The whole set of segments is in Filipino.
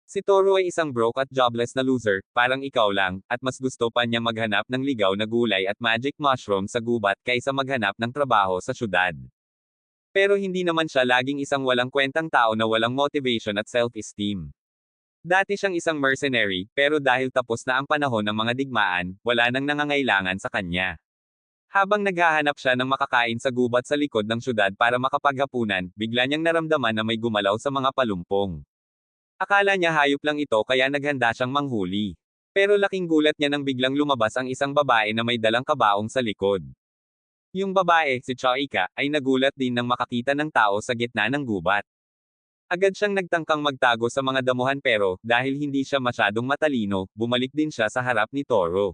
Si Toro ay isang broke at jobless na loser, parang ikaw lang, at mas gusto pa niya maghanap ng ligaw na gulay at magic mushroom sa gubat kaysa maghanap ng trabaho sa syudad. Pero hindi naman siya laging isang walang kwentang tao na walang motivation at self-esteem. Dati siyang isang mercenary, pero dahil tapos na ang panahon ng mga digmaan, wala nang nangangailangan sa kanya. Habang naghahanap siya ng makakain sa gubat sa likod ng syudad para makapaghapunan, bigla niyang naramdaman na may gumalaw sa mga palumpong. Akala niya hayop lang ito kaya naghanda siyang manghuli. Pero laking gulat niya nang biglang lumabas ang isang babae na may dalang kabaong sa likod. Yung babae, si Choika, ay nagulat din nang makakita ng tao sa gitna ng gubat. Agad siyang nagtangkang magtago sa mga damuhan pero, dahil hindi siya masyadong matalino, bumalik din siya sa harap ni Toro.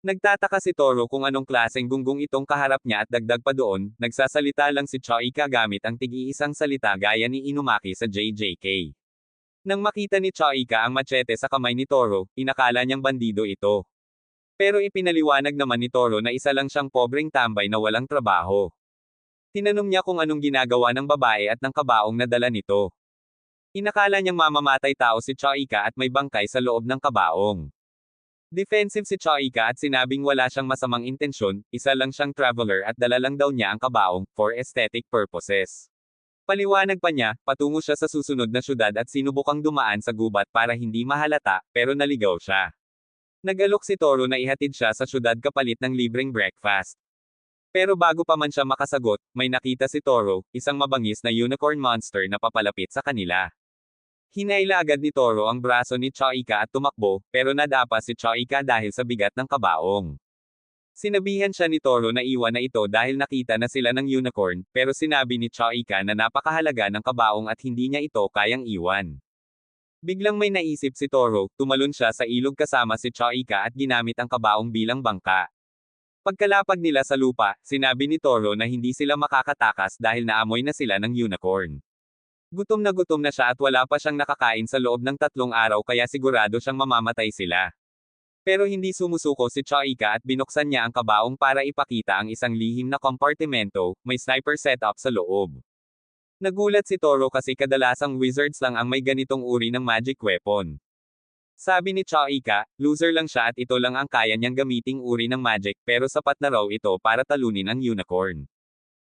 Nagtataka si Toro kung anong klaseng gunggong itong kaharap niya at dagdag pa doon, nagsasalita lang si Choika gamit ang tig-iisang salita gaya ni Inumaki sa JJK. Nang makita ni Choika ang machete sa kamay ni Toro, inakala niyang bandido ito. Pero ipinaliwanag naman ni Toro na isa lang siyang pobreng tambay na walang trabaho. Tinanong niya kung anong ginagawa ng babae at ng kabaong na dala nito. Inakala niyang mamamatay tao si Choika at may bangkay sa loob ng kabaong. Defensive si Choika at sinabing wala siyang masamang intensyon, isa lang siyang traveler at dala lang daw niya ang kabaong, for aesthetic purposes. Paliwanag pa niya, patungo siya sa susunod na syudad at sinubukang dumaan sa gubat para hindi mahalata, pero naligaw siya. Nag-alok si Toro na ihatid siya sa syudad kapalit ng libreng breakfast. Pero bago pa man siya makasagot, may nakita si Toro, isang mabangis na unicorn monster na papalapit sa kanila. Hinaila agad ni Toro ang braso ni Choika at tumakbo, pero nadapa si Choika dahil sa bigat ng kabaong. Sinabihan siya ni Toro na iwan na ito dahil nakita na sila ng unicorn, pero sinabi ni Choika na napakahalaga ng kabaong at hindi niya ito kayang iwan. Biglang may naisip si Toro, tumalon siya sa ilog kasama si Choika at ginamit ang kabaong bilang bangka. Pagkalapag nila sa lupa, sinabi ni Toro na hindi sila makakatakas dahil naamoy na sila ng unicorn. Gutom na siya at wala pa siyang nakakain sa loob ng 3 araw kaya sigurado siyang mamamatay sila. Pero hindi sumusuko si Choika at binuksan niya ang kabaong para ipakita ang isang lihim na kompartimento, may sniper setup sa loob. Nagulat si Toro kasi kadalasang wizards lang ang may ganitong uri ng magic weapon. Sabi ni Choika, loser lang siya at ito lang ang kaya niyang gamiting uri ng magic pero sapat na raw ito para talunin ang unicorn.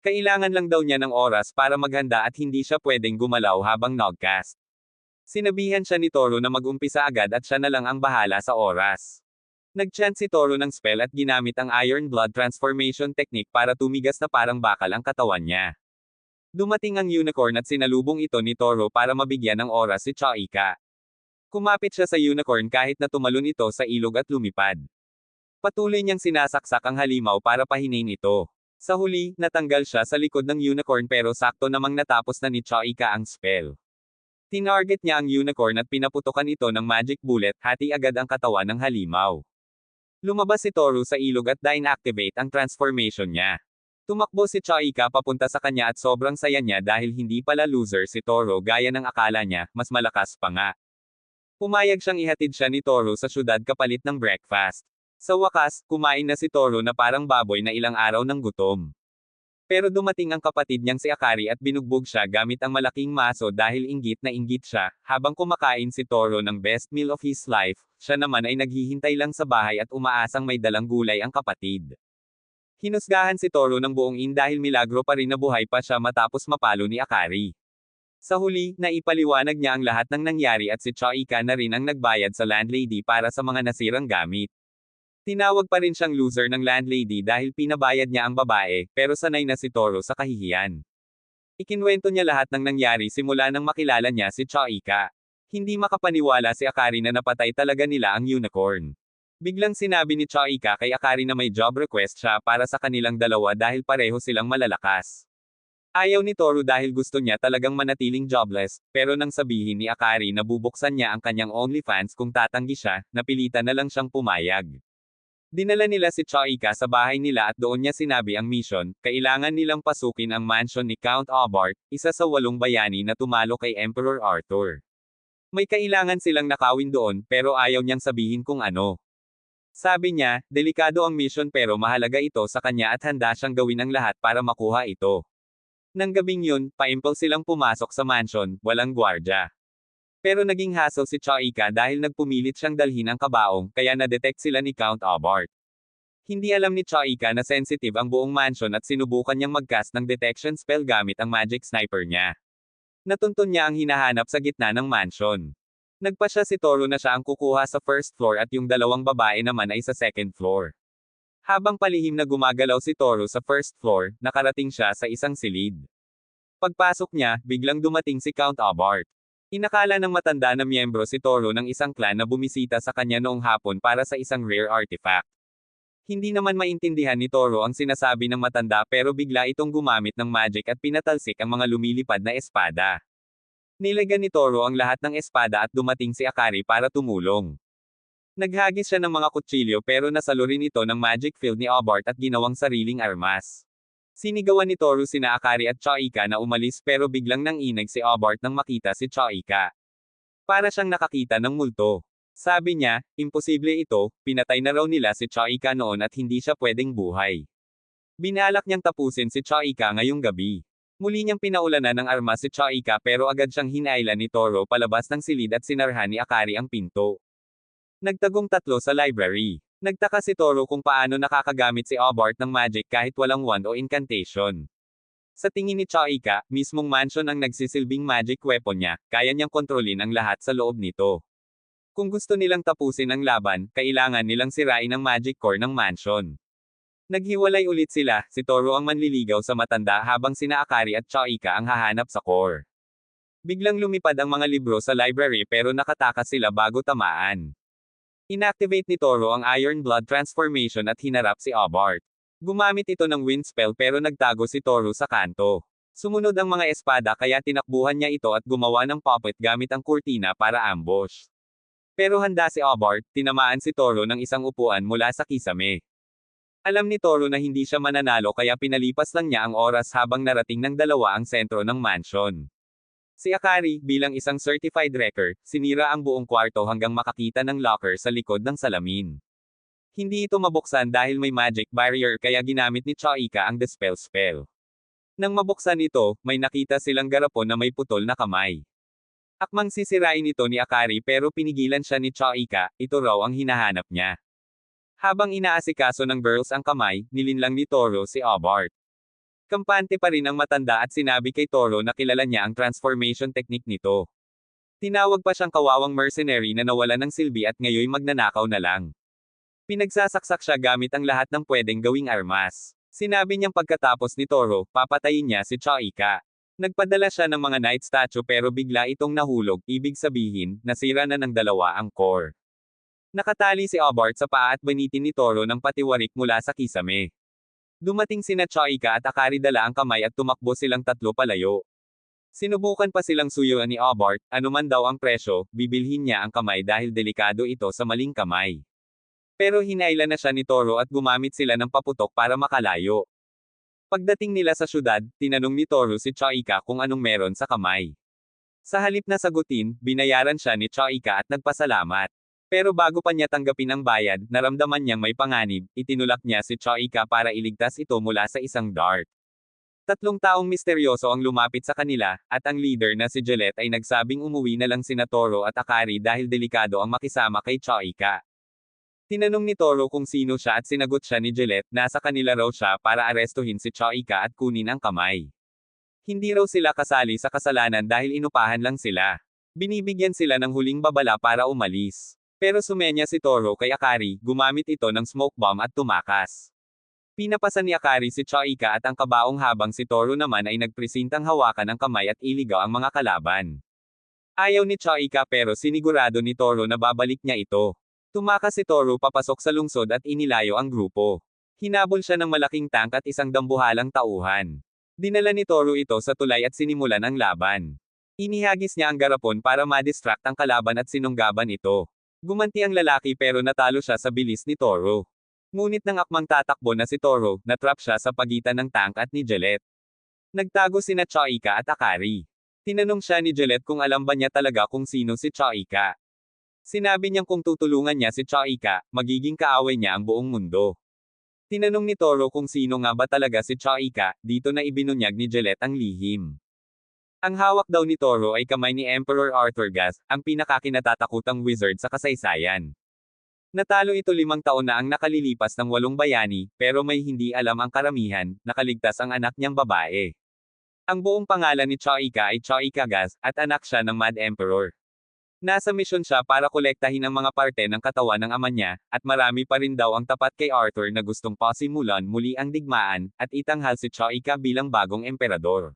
Kailangan lang daw niya ng oras para maghanda at hindi siya pwedeng gumalaw habang nogcast. Sinabihan siya ni Toro na mag-umpisa agad at siya na lang ang bahala sa oras. Nag-chant si Toro ng spell at ginamit ang Iron Blood Transformation Technique para tumigas na parang bakal ang katawan niya. Dumating ang unicorn at sinalubong ito ni Toro para mabigyan ng oras si Choika. Kumapit siya sa unicorn kahit na tumalon ito sa ilog at lumipad. Patuloy niyang sinasaksak ang halimaw para pahinin ito. Sa huli, natanggal siya sa likod ng unicorn pero sakto namang natapos na ni Choika ang spell. Tinarget niya ang unicorn at pinaputukan ito ng magic bullet, hati agad ang katawan ng halimaw. Lumabas si Toro sa ilog at inactivate ang transformation niya. Tumakbo si Choika papunta sa kanya at sobrang saya niya dahil hindi pala loser si Toro gaya ng akala niya, mas malakas pa nga. Pumayag siyang ihatid siya ni Toro sa syudad kapalit ng breakfast. Sa wakas, kumain na si Toro na parang baboy na ilang araw ng gutom. Pero dumating ang kapatid niyang si Akari at binugbog siya gamit ang malaking maso dahil inggit na inggit siya, habang kumakain si Toro ng best meal of his life, siya naman ay naghihintay lang sa bahay at umaasang may dalang gulay ang kapatid. Hinusgahan si Toro ng buong dahil milagro pa rin nabuhay pa siya matapos mapalo ni Akari. Sa huli, naipaliwanag niya ang lahat ng nangyari at si Choika na rin ang nagbayad sa landlady para sa mga nasirang gamit. Tinawag pa rin siyang loser ng landlady dahil pinabayad niya ang babae, pero sanay na si Toro sa kahihiyan. Ikinwento niya lahat ng nangyari simula nang makilala niya si Choika. Hindi makapaniwala si Akari na napatay talaga nila ang unicorn. Biglang sinabi ni Choika kay Akari na may job request siya para sa kanilang dalawa dahil pareho silang malalakas. Ayaw ni Toro dahil gusto niya talagang manatiling jobless, pero nang sabihin ni Akari na bubuksan niya ang kanyang OnlyFans kung tatanggi siya, napilitan na lang siyang pumayag. Dinala nila si Choika sa bahay nila at doon niya sinabi ang mission, kailangan nilang pasukin ang mansion ni Count Aubart, isa sa 8 bayani na tumalo kay Emperor Arthur. May kailangan silang nakawin doon, pero ayaw niyang sabihin kung ano. Sabi niya, delikado ang mission pero mahalaga ito sa kanya at handa siyang gawin ang lahat para makuha ito. Nang gabing yun, paimpal silang pumasok sa mansion, walang gwardya. Pero naging hassle si Choika dahil nagpumilit siyang dalhin ang kabaong, kaya na-detect sila ni Count Obart. Hindi alam ni Choika na sensitive ang buong mansion at sinubukan niyang mag-cast ng detection spell gamit ang magic sniper niya. Natuntun niya ang hinahanap sa gitna ng mansion. Nagpasya si Toro na siya ang kukuha sa first floor at yung dalawang babae naman ay sa second floor. Habang palihim na gumagalaw si Toro sa first floor, nakarating siya sa isang silid. Pagpasok niya, biglang dumating si Count Obart. Inakala ng matanda na miyembro si Toro ng isang clan na bumisita sa kanya noong hapon para sa isang rare artifact. Hindi naman maintindihan ni Toro ang sinasabi ng matanda pero bigla itong gumamit ng magic at pinatalsik ang mga lumilipad na espada. Nilagyan ni Toro ang lahat ng espada at dumating si Akari para tumulong. Naghagis siya ng mga kutsilyo pero nasalo rin ito ng magic field ni Obart at ginawang sariling armas. Sinigawan ni Toro sina Akari at Choika na umalis pero biglang nanginig si Obart nang makita si Choika. Para siyang nakakita ng multo. Sabi niya, imposible ito, pinatay na raw nila si Choika noon at hindi siya pwedeng buhay. Binalak niyang tapusin si Choika ngayong gabi. Muli niyang pinaulanan ng armas si Choika pero agad siyang hinailan ni Toro palabas ng silid at sinarhan ni Akari ang pinto. Nagtagong tatlo sa library. Nagtaka si Toro kung paano nakakagamit si Obart ng magic kahit walang wand o incantation. Sa tingin ni Choika, mismong mansion ang nagsisilbing magic weapon niya, kaya niyang kontrolin ang lahat sa loob nito. Kung gusto nilang tapusin ang laban, kailangan nilang sirain ang magic core ng mansion. Naghiwalay ulit sila, si Toro ang manliligaw sa matanda habang sina Akari at Choika ang hahanap sa core. Biglang lumipad ang mga libro sa library pero nakatakas sila bago tamaan. Inactivate ni Toro ang Iron Blood transformation at hinarap si Obart. Gumamit ito ng wind spell pero nagtago si Toro sa kanto. Sumunod ang mga espada kaya tinakbuhan niya ito at gumawa ng puppet gamit ang kurtina para ambush. Pero handa si Obart, tinamaan si Toro ng isang upuan mula sa kisame. Alam ni Toro na hindi siya mananalo kaya pinalipas lang niya ang oras habang narating ng dalawa ang sentro ng mansion. Si Akari, bilang isang certified wrecker, sinira ang buong kwarto hanggang makakita ng locker sa likod ng salamin. Hindi ito mabuksan dahil may magic barrier kaya ginamit ni Choika ang dispel spell. Nang mabuksan ito, may nakita silang garapon na may putol na kamay. Akmang sisirain ito ni Akari pero pinigilan siya ni Choika, ito raw ang hinahanap niya. Habang inaasikaso ng girls ang kamay, nilinlang ni Toro si Obart. Kampante pa rin ang matanda at sinabi kay Toro na kilala niya ang transformation technique nito. Tinawag pa siyang kawawang mercenary na nawala ng silbi at ngayoy magnanakaw na lang. Pinagsasaksak siya gamit ang lahat ng pwedeng gawing armas. Sinabi niyang pagkatapos ni Toro, papatayin niya si Choika. Nagpadala siya ng mga knight statue pero bigla itong nahulog, ibig sabihin, nasira na ng dalawa ang core. Nakatali si Obart sa paa at banitin ni Toro ng patiwarik mula sa kisame. Dumating sina Choika at Akari dala ang kamay at tumakbo silang tatlo palayo. Sinubukan pa silang suyuan ni Obart, anuman daw ang presyo, bibilhin niya ang kamay dahil delikado ito sa maling kamay. Pero hinailan na siya ni Toro at gumamit sila ng paputok para makalayo. Pagdating nila sa syudad, tinanong ni Toro si Choika kung anong meron sa kamay. Sa halip na sagutin, binayaran siya ni Choika at nagpasalamat. Pero bago pa niya tanggapin ang bayad, naramdaman niyang may panganib, itinulak niya si Choika para iligtas ito mula sa isang dart. Tatlong taong misteryoso ang lumapit sa kanila, at ang leader na si Gillette ay nagsabing umuwi na lang sina Toro at Akari dahil delikado ang makisama kay Choika. Tinanong ni Toro kung sino siya at sinagot siya ni Gillette, nasa kanila raw siya para arestuhin si Choika at kunin ang kamay. Hindi raw sila kasali sa kasalanan dahil inupahan lang sila. Binibigyan sila ng huling babala para umalis. Pero sumenya si Toro kay Akari, gumamit ito ng smoke bomb at tumakas. Pinapasan ni Akari si Choika at ang kabaong habang si Toro naman ay nagpresintang hawakan ang kamay at iligaw ang mga kalaban. Ayaw ni Choika pero sinigurado ni Toro na babalik niya ito. Tumakas si Toro papasok sa lungsod at inilayo ang grupo. Hinabol siya ng malaking tank at isang dambuhalang tauhan. Dinala ni Toro ito sa tulay at sinimulan ang laban. Inihagis niya ang garapon para ma-distract ang kalaban at sinunggaban ito. Gumanti ang lalaki pero natalo siya sa bilis ni Toro. Ngunit nang akmang tatakbo na si Toro, natrap siya sa pagitan ng tank at ni Gillette. Nagtago sina Choika at Akari. Tinanong siya ni Gillette kung alam ba niya talaga kung sino si Choika. Sinabi niyang kung tutulungan niya si Choika, magiging kaaway niya ang buong mundo. Tinanong ni Toro kung sino nga ba talaga si Choika, dito na ibinunyag ni Gillette ang lihim. Ang hawak daw ni Toro ay kamay ni Emperor Arthur Gas, ang pinakakinatatakutang wizard sa kasaysayan. Natalo ito 5 taon na ang nakalilipas ng 8 bayani, pero may hindi alam ang karamihan, nakaligtas ang anak niyang babae. Ang buong pangalan ni Choika ay Choika Gas, at anak siya ng Mad Emperor. Nasa misyon siya para kolektahin ang mga parte ng katawan ng ama niya, at marami pa rin daw ang tapat kay Arthur na gustong pasimulan muli ang digmaan, at itanghal si Choika bilang bagong emperador.